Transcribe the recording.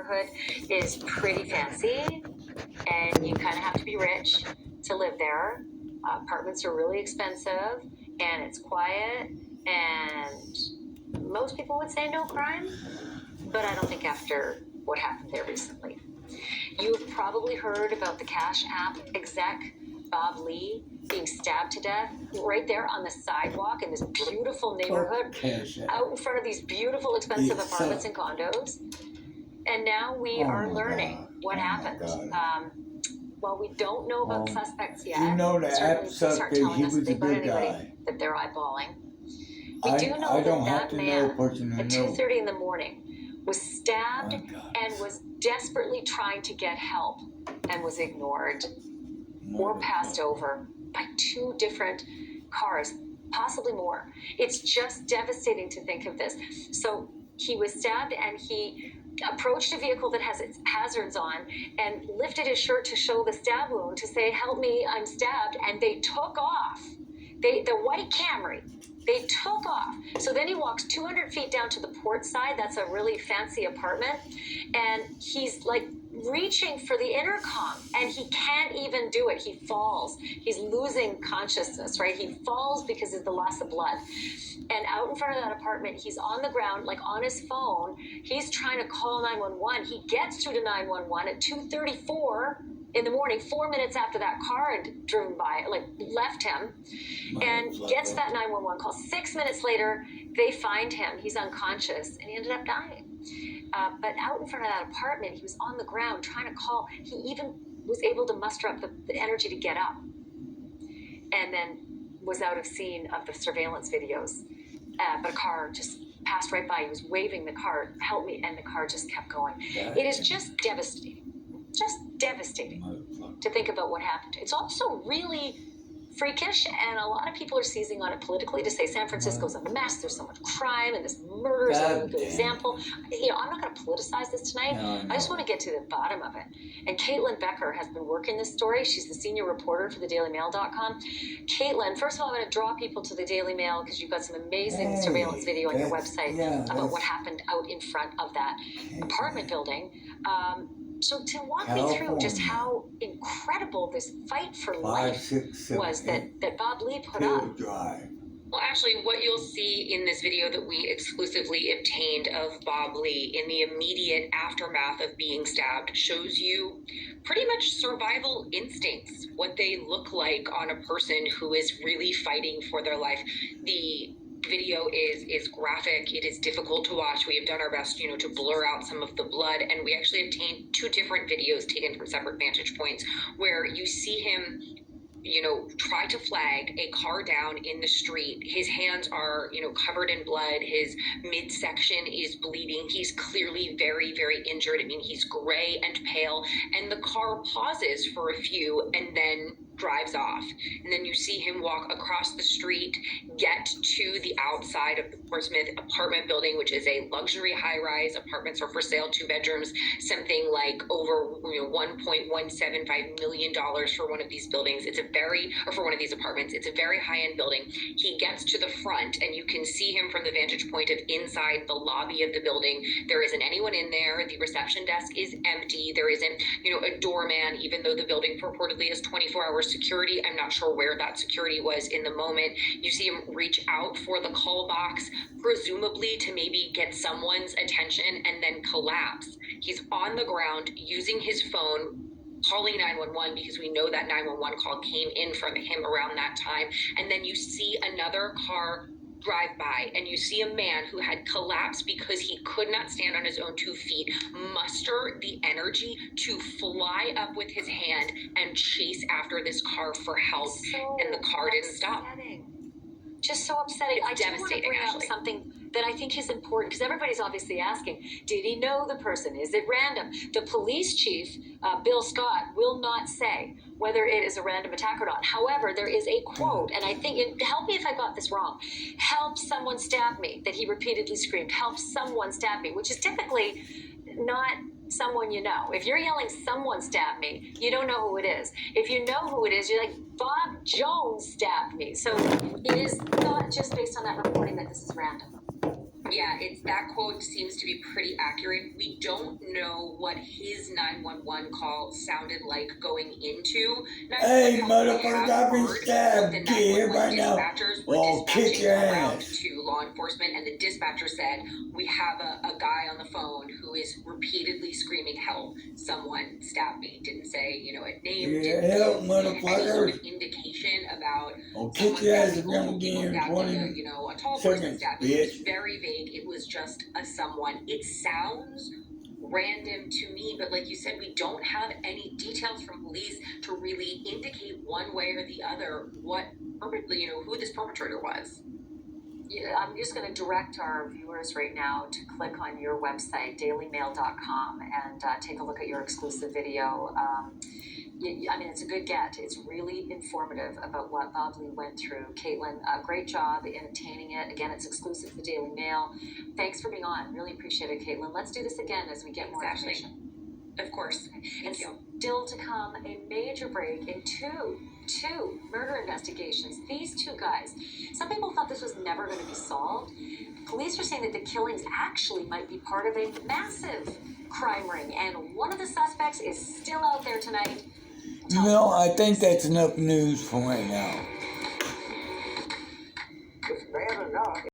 neighborhood is pretty fancy, and you kind of have to be rich to live there. Apartments are really expensive, and it's quiet, and most people would say no crime, but I don't think after what happened there recently. You've probably heard about the Cash App exec, Bob Lee, being stabbed to death right there on the sidewalk in this beautiful neighborhood, out in front of these beautiful, expensive apartments and condos. And now we are learning what happened. Well, we don't know about suspects yet. You know, the app suspect, he was a good guy. That they're eyeballing. We do know that man at 2:30 in the morning was stabbed and was desperately trying to get help and was ignored or passed over by 2 different cars, possibly more. It's just devastating to think of this. So he was stabbed and he approached a vehicle that has its hazards on and lifted his shirt to show the stab wound to say, "Help me, I'm stabbed," and they took off. The white Camry, they took off. So then he walks 200 feet down to the port side. That's a really fancy apartment. And he's like reaching for the intercom and he can't even do it. He falls. He's losing consciousness, right? He falls because of the loss of blood. And out in front of that apartment, he's on the ground, like on his phone. He's trying to call 911. He gets through to 911 at 2:34 in the morning, 4 minutes after that car had driven by, like left him, and gets that 911 call. 6 minutes later, they find him. He's unconscious, and he ended up dying. But out in front of that apartment, he was on the ground trying to call. He even was able to muster up the energy to get up, and then was out of scene of the surveillance videos. But a car just passed right by. He was waving the car, "Help me," and the car just kept going. It is just devastating. Just devastating to think about what happened. It's also really freakish, and a lot of people are seizing on it politically to say San Francisco's a mess, there's so much crime, and this murder is a really good example. You know, I'm not going to politicize this tonight. I just want to get to the bottom of it. And Caitlin Becker has been working this story. She's the senior reporter for thedailymail.com. Caitlin, first of all, I'm going to draw people to the Daily Mail because you've got some amazing surveillance video on your website about what happened out in front of that apartment building. So to walk me through just how incredible this fight for life was that Bob Lee put up. Well, actually, what you'll see in this video that we exclusively obtained of Bob Lee in the immediate aftermath of being stabbed shows you pretty much survival instincts, what they look like on a person who is really fighting for their life. The video is graphic. It is difficult to watch. We have done our best, to blur out some of the blood, and we actually obtained 2 different videos taken from separate vantage points where you see him, try to flag a car down in the street. His hands are, covered in blood. His midsection is bleeding. He's clearly very, very injured. I mean, he's gray and pale, and the car pauses for a few and then drives off. And then you see him walk across the street, get to the outside of the Portsmouth apartment building, which is a luxury high-rise. Apartments are for sale, 2 bedrooms, something like over $1.175 million for one of these buildings. For one of these apartments. It's a very high-end building. He gets to the front, and you can see him from the vantage point of inside the lobby of the building. There isn't anyone in there. The reception desk is empty. There isn't, a doorman, even though the building purportedly has 24-hour security. I'm not sure where that security was in the moment. You see him reach out for the call box, presumably to maybe get someone's attention, and then collapse. He's on the ground using his phone, calling 911 because we know that 911 call came in from him around that time. And then you see another car drive by, and you see a man who had collapsed because he could not stand on his own 2 feet, muster the energy to fly up with his hand and chase after this car for help, and the car didn't stop. Just so upsetting. It's devastating, I just want to bring up something that I think is important, because everybody's obviously asking, did he know the person? Is it random? The police chief, Bill Scott, will not say whether it is a random attack or not. However, there is a quote, and I think, help me if I got this wrong, "Help someone stab me," that he repeatedly screamed, "Help someone stab me," which is typically not someone you know. If you're yelling "someone stabbed me," you don't know who it is. If you know who it is, you're like, "Bob Jones stabbed me." So it is not just based on that reporting that this is random. Yeah, that quote seems to be pretty accurate. We don't know what his 911 call sounded like going into 911. Hey, motherfucker, I've been stabbed, kid, right now. Dispatchers were dispatching around to law enforcement, and the dispatcher said, we have a guy on the phone who is repeatedly screaming, help, someone stabbed me. Didn't say, you know, a name. Yeah, help, motherfucker. Any sort of indication about I'll kick your ass again in 20 you know, a tall seconds, person stabbed me. bitch. Very vague. It was just a someone. It sounds random to me, but like you said, we don't have any details from police to really indicate one way or the other what, you know, who this perpetrator was. Yeah, I'm just going to direct our viewers right now to click on your website, dailymail.com, and take a look at your exclusive video. I mean, it's a good get. It's really informative about what Bob Lee went through. Caitlin, great job in obtaining it. Again, it's exclusive to the Daily Mail. Thanks for being on. Really appreciate it, Caitlin. Let's do this again as we get more information. Of course. And still to come, a major break in two murder investigations. These two guys. Some people thought this was never going to be solved. Police are saying that the killings actually might be part of a massive crime ring, and one of the suspects is still out there tonight. You know, I think that's enough news for right now. It's bad enough.